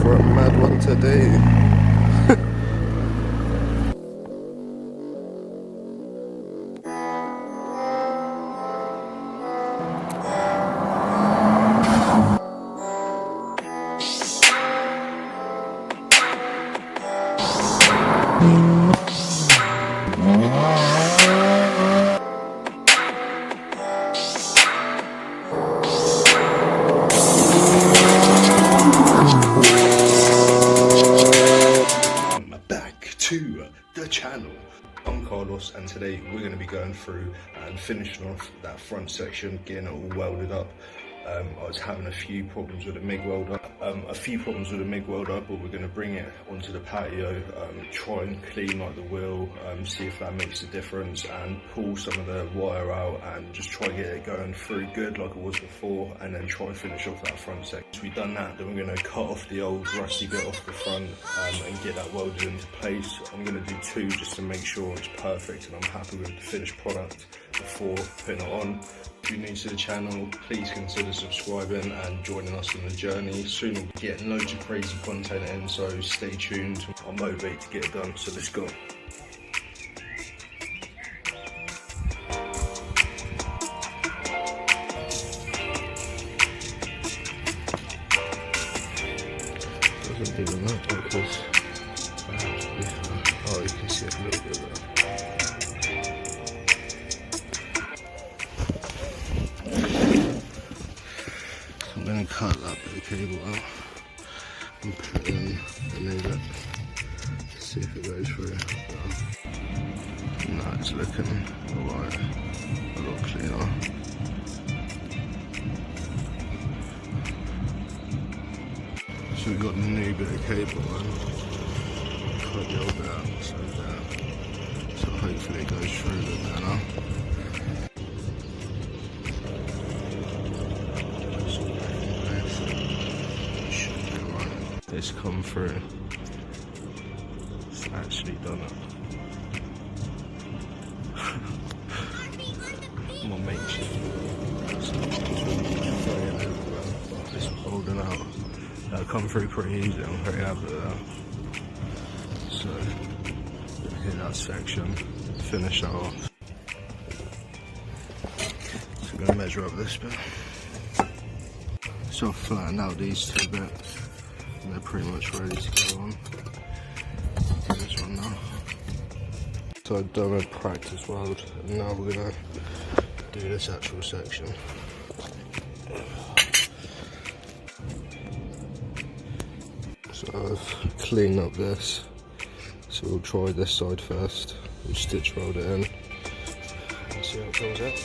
for a mad one today. To the channel. I'm Carlos, and today we're going to be going through and finishing off that front section, getting it all welded up. I was having a few problems with the MIG welder, but we're going to bring it onto the patio, try and clean like the wheel, see if that makes a difference, and pull some of the wire out and just try to get it going through good like it was before, and then try to finish off that front section. Once we've done that, then we're going to cut off the old rusty bit off the front and get that welded into place. I'm going to do two just to make sure it's perfect and I'm happy with the finished product before putting it on. If you're new to the channel, please consider subscribing and joining us on the journey. Soon we'll be getting loads of crazy content in, so stay tuned. I'm motivated to get it done, so let's go. Doesn't even look because oh, you can see a little bit there. I'm going to cut that bit of cable out and put it in the new bit. See if it goes through. No, it's looking alright, a lot cleaner. So we've got the new bit of cable and cut the old bit out, so hopefully it goes through a bit better. It's come through. It's actually done it. My makeshift. It's holding out. That'll come through pretty easy. I'm pretty happy with that. So, hit that section, finish that off. So I'm going to measure up this bit. So I've flattened out these two bits. They're pretty much ready to go on. This one now. So I've done a practice weld, and now we're gonna do this actual section. So I've cleaned up this. So we'll try this side first. We'll stitch weld it in and see how it comes out.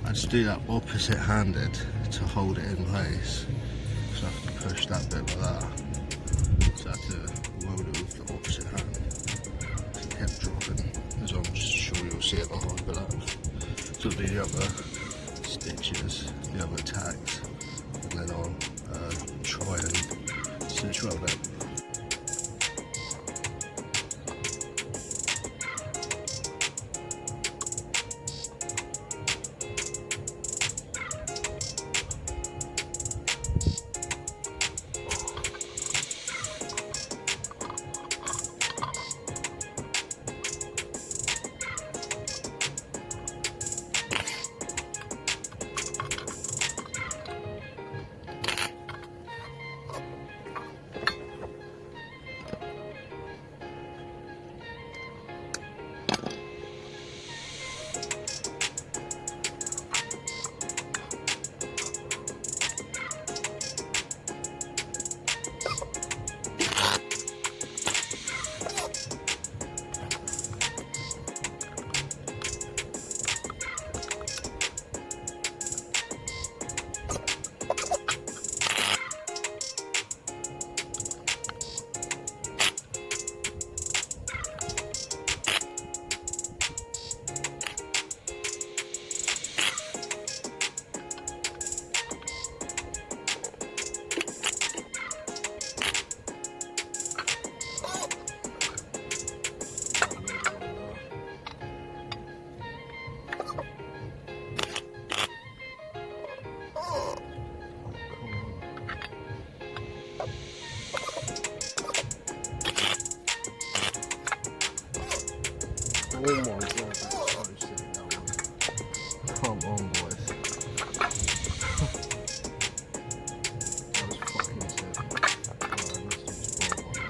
I just do that opposite handed to hold it in place. So I have to push that bit like that. So I have to weld it with the opposite hand. So it kept dropping, as I'm sure you'll see it behind below. So I'll do the other stitches, the other tags, and then I'll try and stitch weld it. Oh my god, that's so sick, that one. Come on, boys. That was fucking sick. Alright, let's do some more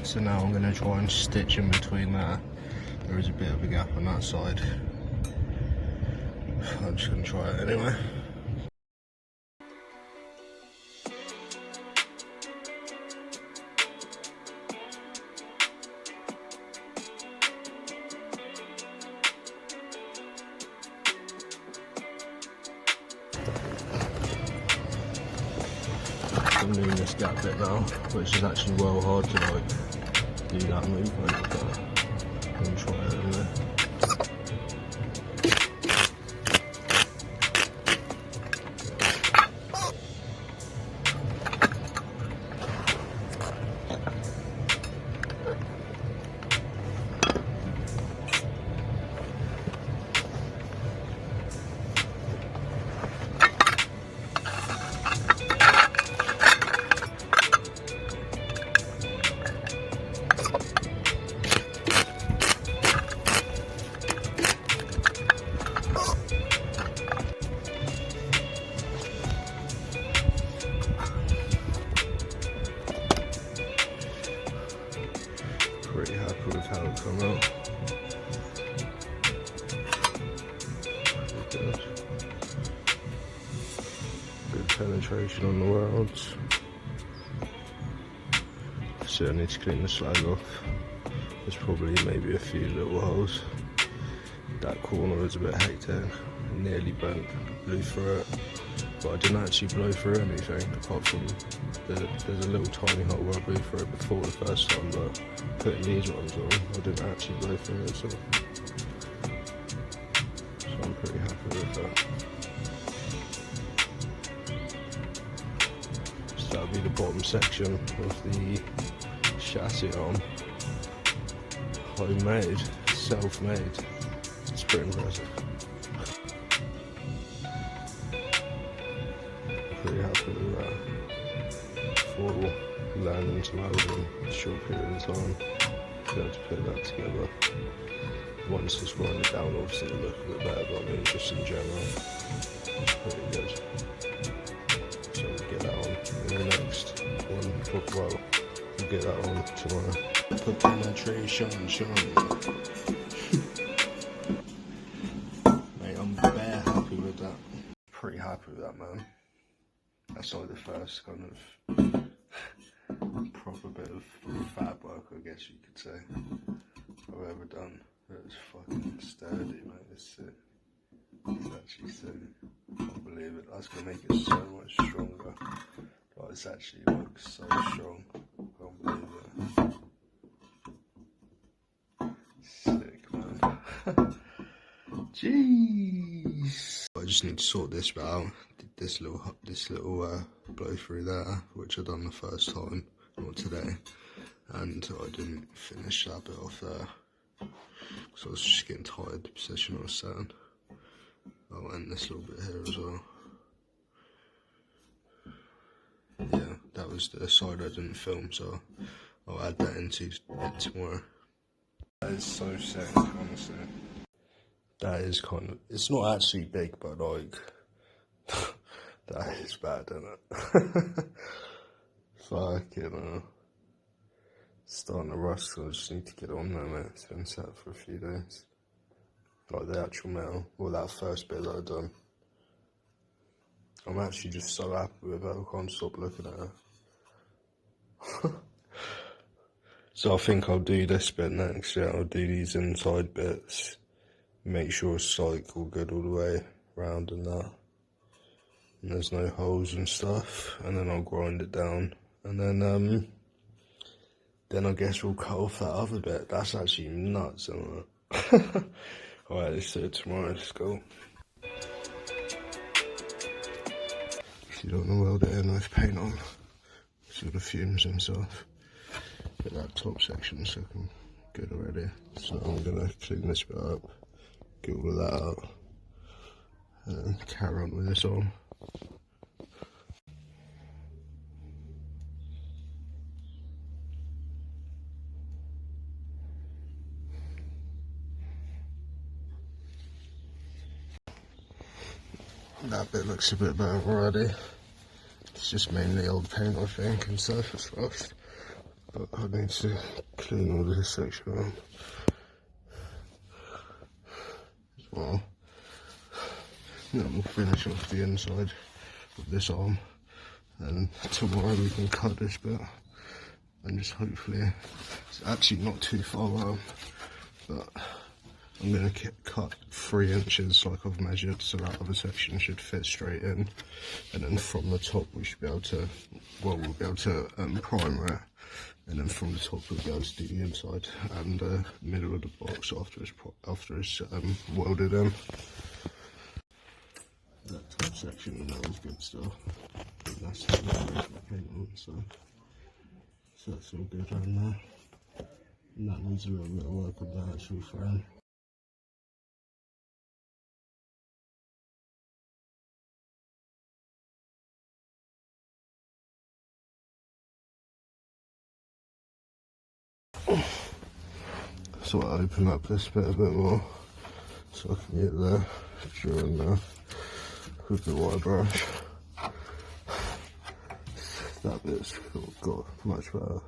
So now I'm going to try and stitch in between there. There is a bit of a gap on that side. I'm just going to try it anyway. I'm doing this gap bit now, which is actually well hard to like do that movement, but I'm going to try it anyway. Pretty happy with how it come out. Good. Good penetration on the welds. So I need to clean the slag off. There's probably maybe a few little holes. That corner was a bit hectic. Nearly bent, blew through it. But I didn't actually blow through anything apart from there's a little tiny hole where I blew through it before the first time, but putting these ones on, I didn't actually blow through it, so I'm pretty happy with that. So that'll be the bottom section of the chassis arm. Homemade, self-made. It's pretty impressive. Pretty happy with that. For landing to welding in a short period of time, be able to put that together. Once it's ground it down, obviously it'll look a bit better, but I mean just in general, it's pretty good. So we'll get that on in the next one, well, we'll get that on tomorrow. Put penetration, Sean. Mate, I'm bare happy with that. Pretty happy with that, man. That's like the first kind of proper bit of fab work, I guess you could say, I've ever done. It was fucking sturdy, mate. It's sick. It's actually sick. I can't believe it. That's gonna make it so much stronger. Like, it's actually like so strong. I can't believe it. Sick, man. Jeez. I just need to sort this bit out. Did this little blow through there, which I done the first time, or today, and I didn't finish that bit off there, because I was just getting tired of the position I was sat in. Oh, and this little bit here as well. Yeah, that was the side I didn't film, so I'll add that into it tomorrow. That is so sick, honestly. That is kind of, it's not actually big, but like, that is bad, isn't it? Fucking starting to rust, so I just need to get on there, mate. It's been sat for a few days. Like the actual metal, or that first bit that I've done. I'm actually just so happy with it, I can't stop looking at it. So I think I'll do this bit next, yeah, I'll do these inside bits. Make sure it's like all good all the way around and that. And there's no holes and stuff. And then I'll grind it down. And then I guess we'll cut off that other bit. That's actually nuts, isn't it? Alright, let's do it tomorrow, let's go. If you don't want to weld it in with paint on, see the fumes and stuff. Get that top section is looking good already. So I'm gonna clean this bit up, get all of that out, and then carry on with this on. That bit looks a bit better already. It's just mainly old paint, I think, and surface rust. But I need to clean all this section up as well. Then we'll finish off the inside with this arm, and tomorrow we can cut this bit and just hopefully, it's actually not too far out, but I'm going to cut 3 inches like I've measured, so that other section should fit straight in, and then from the top we should be able to, well, we'll be able to primer it, and then from the top we'll be able to do the inside and middle of the box after it's welded in. That top section is good stuff, and that's the paint on, so that's all good on there, and that needs a little bit of work on the actual frame. So I open up this bit a bit more so I can get there during with the wire brush. That bit's got much better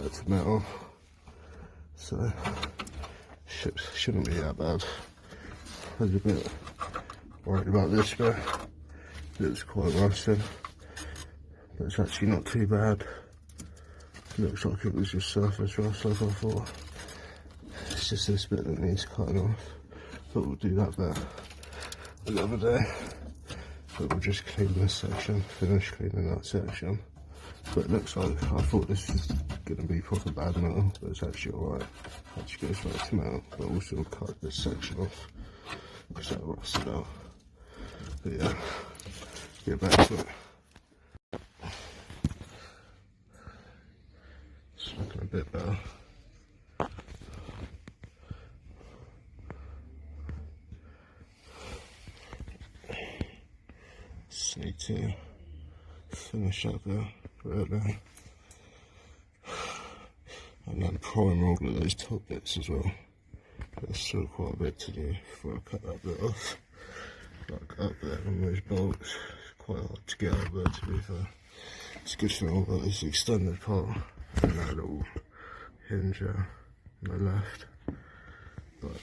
to metal, so shouldn't be that bad. I was a bit worried about this bit, it was quite rusted, but it's actually not too bad. Looks like it was just surface rust like I thought. It's just this bit that needs cutting off, but we'll do that bit another day. But we'll just clean this section, finish cleaning that section. But it looks like, I thought this was going to be proper bad metal, but it's actually alright. Actually goes back to metal, but also cut this section off because that rusted out. But yeah, get back to it. It's looking a bit better. Just need to finish up there, really. And then prime all of those top bits as well. There's still quite a bit to do before I cut that bit off. Like up there on those bolts, it's quite hard to get up there, to be fair. It's a good thing I've got this extended part and that little hinge on the left. But